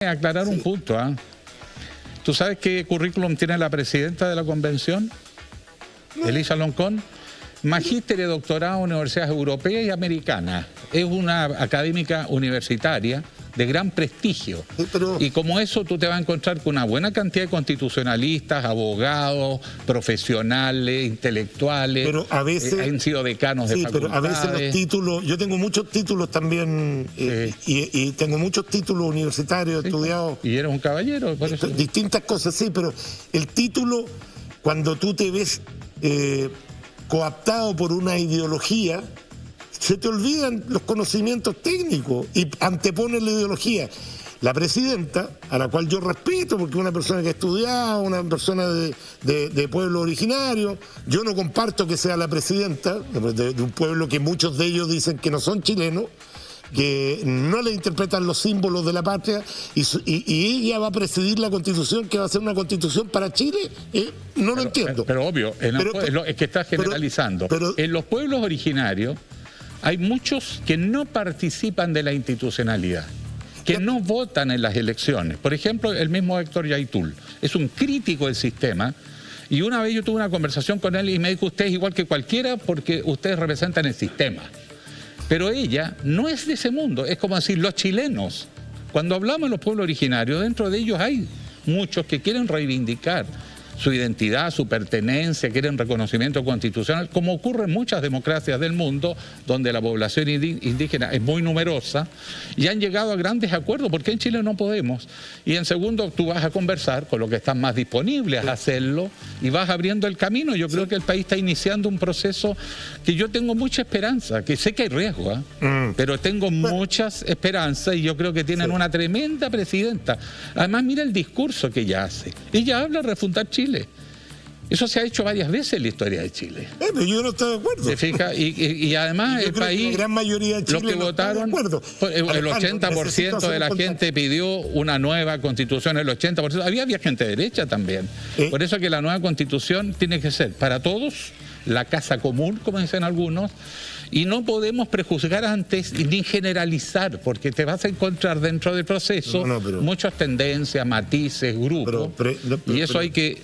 aclarar un punto. ¿Tú sabes qué currículum tiene la presidenta de la convención? Elisa Loncón. Magíster y doctorado en universidades europeas y americanas. Es una académica universitaria de gran prestigio. Y como eso tú te vas a encontrar con una buena cantidad de constitucionalistas, abogados, profesionales, intelectuales. Pero a veces han sido decanos de facultades. Pero a veces los títulos, yo tengo muchos títulos también y tengo muchos títulos universitarios estudiados. Y eres un caballero, por eso. Distintas cosas, sí, pero el título, cuando tú te ves coaptado por una ideología, se te olvidan los conocimientos técnicos y antepones la ideología. La presidenta, a la cual yo respeto porque es una persona que ha estudiado, una persona de pueblo originario, yo no comparto que sea la presidenta de un pueblo que muchos de ellos dicen que no son chilenos, que no le interpretan los símbolos de la patria y ella va a presidir la Constitución, que va a ser una Constitución para Chile. No lo entiendo. Pero obvio, es que estás generalizando. En los pueblos originarios hay muchos que no participan de la institucionalidad, que no votan en las elecciones. Por ejemplo, el mismo Héctor Yaitul es un crítico del sistema. Y una vez yo tuve una conversación con él y me dijo: usted es igual que cualquiera porque ustedes representan el sistema. Pero ella no es de ese mundo, es como decir los chilenos. Cuando hablamos de los pueblos originarios, dentro de ellos hay muchos que quieren reivindicar su identidad, su pertenencia, quieren reconocimiento constitucional, como ocurre en muchas democracias del mundo, donde la población indígena es muy numerosa, y han llegado a grandes acuerdos, porque en Chile no podemos. Y en segundo, tú vas a conversar con los que están más disponibles a hacerlo, y vas abriendo el camino. Yo creo que el país está iniciando un proceso que yo tengo mucha esperanza, que sé que hay riesgo, pero tengo muchas esperanzas, y yo creo que tienen una tremenda presidenta. Además, mira el discurso que ella hace. Ella habla de refundar Chile. Eso se ha hecho varias veces en la historia de Chile. Pero yo no estoy de acuerdo. ¿Se fija? Y además el país, la gran mayoría de Chile los que votaron, el 80% de la gente pidió una nueva constitución, el 80%. Había gente de derecha también. Por eso que la nueva constitución tiene que ser para todos, la casa común, como dicen algunos, y no podemos prejuzgar antes ni generalizar, porque te vas a encontrar dentro del proceso muchas tendencias, matices, grupos, y eso hay que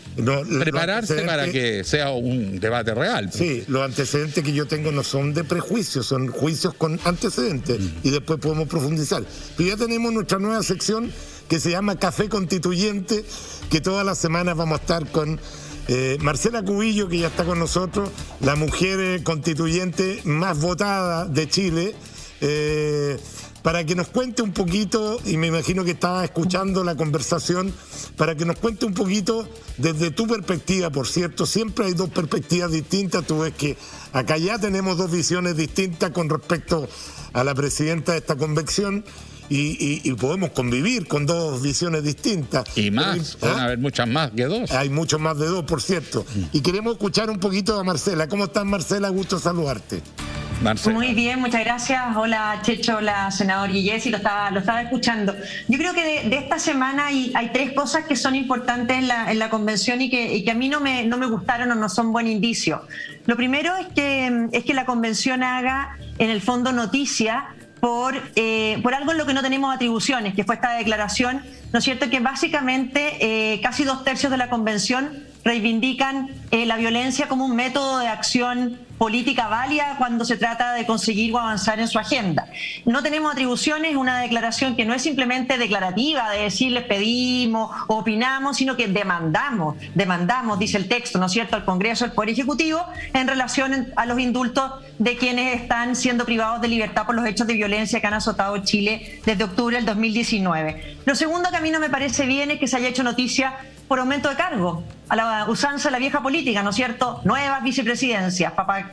prepararse para que sea un debate real. Sí, los antecedentes que yo tengo no son de prejuicios, son juicios con antecedentes, y después podemos profundizar. Pero ya tenemos nuestra nueva sección que se llama Café Constituyente, que todas las semanas vamos a estar con Marcela Cubillo, que ya está con nosotros, la mujer constituyente más votada de Chile, para que nos cuente un poquito, y me imagino que estaba escuchando la conversación, para que nos cuente un poquito desde tu perspectiva. Por cierto, siempre hay dos perspectivas distintas. Tú ves que acá ya tenemos dos visiones distintas con respecto a la presidenta de esta convención. Y podemos convivir con dos visiones distintas. Y más, van a haber muchas más que dos. Hay mucho más de dos, por cierto. Y queremos escuchar un poquito a Marcela. ¿Cómo estás, Marcela? Gusto saludarte. Marcela. Muy bien, muchas gracias. Hola, Checho, hola, senador Guillesi, lo estaba escuchando. Yo creo que de esta semana hay tres cosas que son importantes en la convención y que a mí no me gustaron o no son buen indicio. Lo primero es que la convención haga, en el fondo, noticia por algo en lo que no tenemos atribuciones, que fue esta declaración, ¿no es cierto?, que básicamente casi 2/3 de la convención reivindican la violencia como un método de acción política válida cuando se trata de conseguir o avanzar en su agenda. No tenemos atribuciones, una declaración que no es simplemente declarativa, de decir les pedimos o opinamos, sino que demandamos, dice el texto, ¿no es cierto?, al Congreso, al Poder Ejecutivo, en relación a los indultos de quienes están siendo privados de libertad por los hechos de violencia que han azotado Chile desde octubre del 2019. Lo segundo que a mí no me parece bien es que se haya hecho noticia por aumento de cargo, a la usanza de la vieja política, ¿no es cierto? Nuevas vicepresidencias, para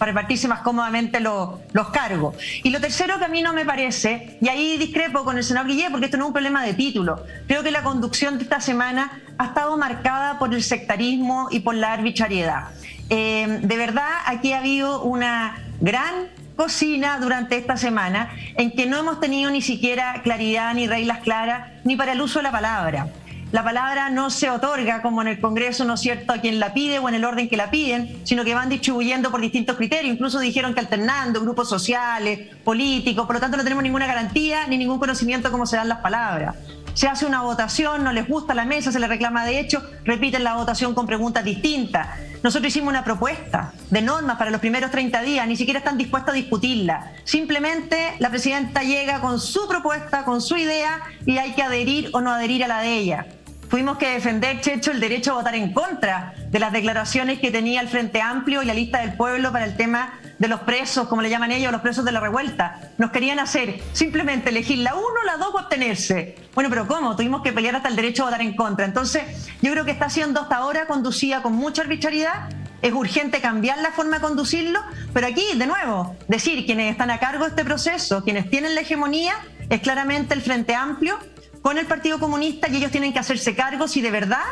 repartirse más cómodamente los cargos. Y lo tercero que a mí no me parece, y ahí discrepo con el senador Guillén, porque esto no es un problema de título, creo que la conducción de esta semana ha estado marcada por el sectarismo y por la arbitrariedad. De verdad, aquí ha habido una gran cocina durante esta semana en que no hemos tenido ni siquiera claridad ni reglas claras ni para el uso de la palabra. La palabra no se otorga como en el Congreso, ¿no es cierto?, a quien la pide o en el orden que la piden, sino que van distribuyendo por distintos criterios. Incluso dijeron que alternando grupos sociales, políticos, por lo tanto no tenemos ninguna garantía ni ningún conocimiento de cómo se dan las palabras. se hace una votación, no les gusta la mesa, se les reclama de hecho, repiten la votación con preguntas distintas. Nosotros hicimos una propuesta de normas para los primeros 30 días, ni siquiera están dispuestos a discutirla. Simplemente la presidenta llega con su propuesta, con su idea, y hay que adherir o no adherir a la de ella. Tuvimos que defender, Checho, el derecho a votar en contra de las declaraciones que tenía el Frente Amplio y la Lista del Pueblo para el tema de los presos, como le llaman ellos, los presos de la revuelta. Nos querían hacer simplemente elegir la 1, la 2 o abstenerse. Bueno, pero ¿cómo? Tuvimos que pelear hasta el derecho a votar en contra. Entonces, yo creo que está siendo hasta ahora conducida con mucha arbitrariedad. Es urgente cambiar la forma de conducirlo, pero aquí, de nuevo, decir quienes están a cargo de este proceso, quienes tienen la hegemonía, es claramente el Frente Amplio con el Partido Comunista, y ellos tienen que hacerse cargo si de verdad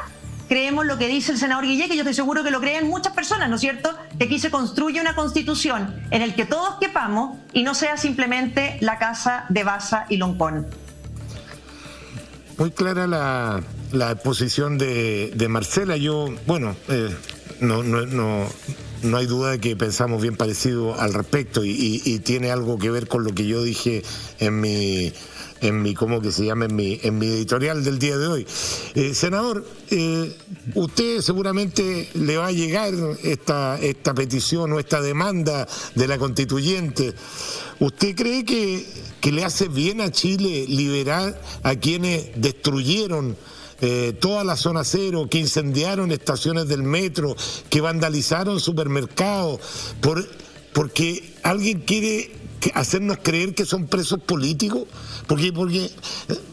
creemos lo que dice el senador Guillé, que yo estoy seguro que lo creen muchas personas, ¿no es cierto?, que aquí se construye una constitución en el que todos quepamos y no sea simplemente la casa de Baza y Loncón. Muy clara la posición de Marcela. Yo, bueno, no hay duda de que pensamos bien parecido al respecto y tiene algo que ver con lo que yo dije en mi ¿cómo que se llama? En mi editorial del día de hoy. Senador, usted seguramente le va a llegar esta petición o esta demanda de la constituyente. ¿Usted cree que le hace bien a Chile liberar a quienes destruyeron toda la zona cero, que incendiaron estaciones del metro, que vandalizaron supermercados, porque alguien quiere hacernos creer que son presos políticos? Porque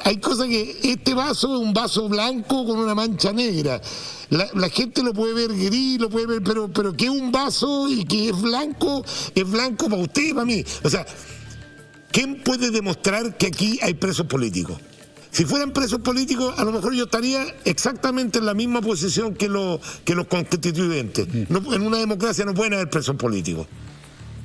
hay cosas que este vaso es un vaso blanco con una mancha negra. La gente lo puede ver gris, lo puede ver, pero que es un vaso y que es blanco para usted y para mí. O sea, ¿quién puede demostrar que aquí hay presos políticos? Si fueran presos políticos, a lo mejor yo estaría exactamente en la misma posición que los constituyentes. No, en una democracia no pueden haber presos políticos.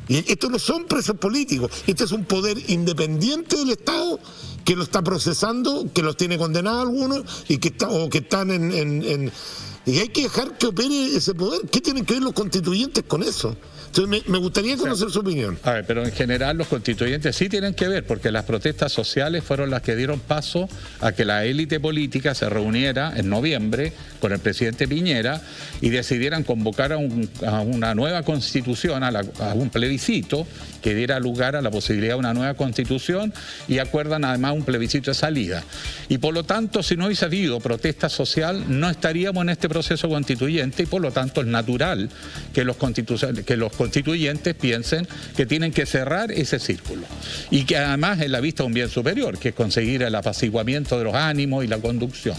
Y estos no son presos políticos, este es un poder independiente del Estado que lo está procesando, que los tiene condenados algunos y que están y hay que dejar que opere ese poder. ¿Qué tienen que ver los constituyentes con eso? Entonces me gustaría conocer su opinión. A ver, pero en general los constituyentes sí tienen que ver, porque las protestas sociales fueron las que dieron paso a que la élite política se reuniera en noviembre con el presidente Piñera y decidieran convocar a una nueva constitución, a un plebiscito que diera lugar a la posibilidad de una nueva constitución, y acuerdan además un plebiscito de salida. Y por lo tanto, si no hubiese habido protesta social, no estaríamos en este proceso constituyente, y por lo tanto es natural que los constituyentes piensen que tienen que cerrar ese círculo, y que además es la vista de un bien superior, que es conseguir el apaciguamiento de los ánimos y la conducción.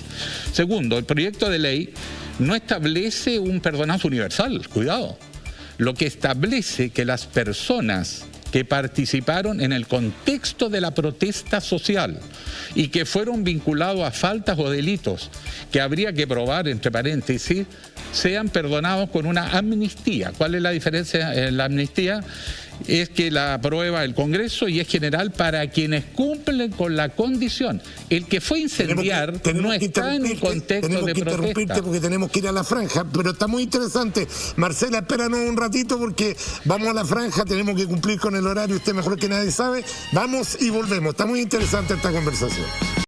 Segundo, el proyecto de ley no establece un perdonazo universal, cuidado. Lo que establece que las personas que participaron en el contexto de la protesta social y que fueron vinculados a faltas o delitos que habría que probar, entre paréntesis, sean perdonados con una amnistía. ¿Cuál es la diferencia en la amnistía? Es que la aprueba el Congreso y es general para quienes cumplen con la condición. El que fue a incendiar no está en un contexto de protesta. Tenemos que interrumpirte porque tenemos que ir a la franja, pero está muy interesante. Marcela, espéranos un ratito porque vamos a la franja, tenemos que cumplir con el horario, usted mejor que nadie sabe. Vamos y volvemos. Está muy interesante esta conversación.